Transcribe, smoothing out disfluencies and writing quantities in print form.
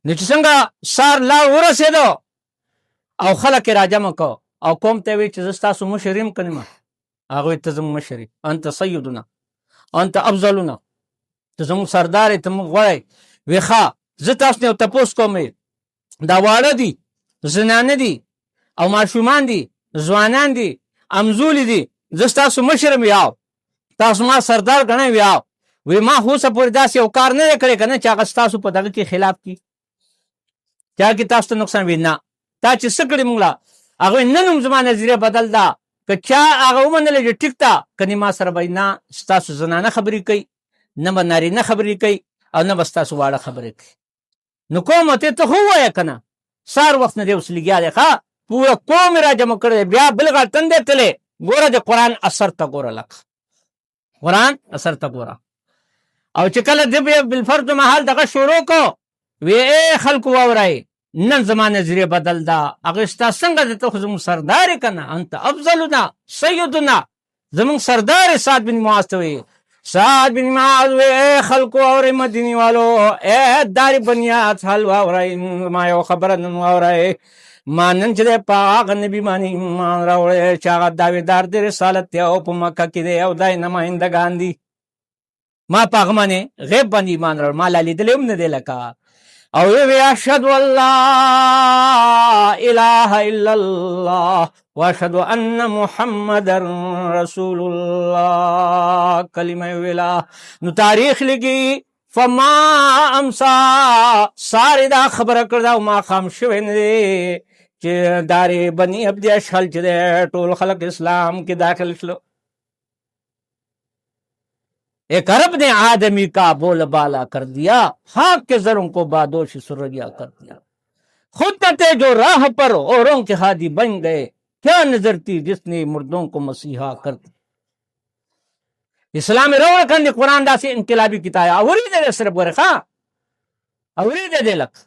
نو چې څنګه سار لا ورسېدو او خلک یې راجمع کو او قوم ته وی چې زه ستاسو مشر یم که نه یم؟ هغوی ته زموږ مشر یې، انت سیدنا انت افضلنا، ته زموږ سردار یې، ته موږ غوره یې. وی ښه زه تاسو نه یو تپوس کوم، دا واړه دي، زنانه دي او ماشومان دي، ځوانان دي، امزولي دي، زه ستاسو مشر یم یاو، تاسو ما سردار ګڼئ یاو. وی ما اوسه پورې داسې یو کار نه دی کړی که نه چې هغه ستاسو په دغه کې خلاف کړي، چې هغه کې تاسو ته نقصان وي. نه، تا چې څه کړي موږ له هغوی نن هم زما نظریه بدل ده، که چا هغه ومنله چې ټیک ده، کنې ما سره به نه ستاسو زنانه خبرې کوي، نه به نارینه خبرې کوي، او نه به ستاسو واړه خبرې کوي. نو کوم ته ته خو ووایه که نه، سار وخت نه دی اوس لګیا دی، ښه پوره قوم یې را جمع کړی دی، بیا بل غټ تن دی تللی. ګوره د قرآن اثر ته ګوره، لکه قرآن اثر ته ګوره. او چې کله د بالفرض محل دغه شروع کو، وی ای خلکو واورئ نن زما نظریه بدل ده، هغې ستا څنګه دی، ته خو زموږ سردار یې که نه، انت افضلنا سیدنا، زموږ سردار یې. سعد بن معاذ ته وی، سعد بن معاذ وی ای خلکو اورئ مدینې والو، ای دار بنیاد حل واورئ، ما یو خبره نن واورئ، ما نن چې دی په هغه نبي باندې ایمان راوړی چې هغه دعویدار د رسالت دی او په مکه کې دی او دای نمایندګان دي. ما په هغه باندې غیب باندې ایمان راوړ، ما لا لیدلی هم نه دی لکه. او وی اشهد ان لا اله الا الله واشهد ان محمد رسول الله، کلمه ویلا. نو تاریخ لګي فما امسا ساری دا خبره کړه او ما خام شوی نه دی چې دارې بني عبد اشهل چې دی ټول خلک اسلام کې داخل شلو. ایک عرب نے آدمی کا بول بالا کر دیا، خاک کے زروں کو بادوش سریا کر دیا، خود تھے جو راہ پر اوروں کے ہادی بن گئے، کیا نظر تھی جس نے مردوں کو مسیحا کر دیا. اسلام روڑ کندی قرآن دا سے انقلابی کتاب اوری دے صرف ورخا اوری دے لک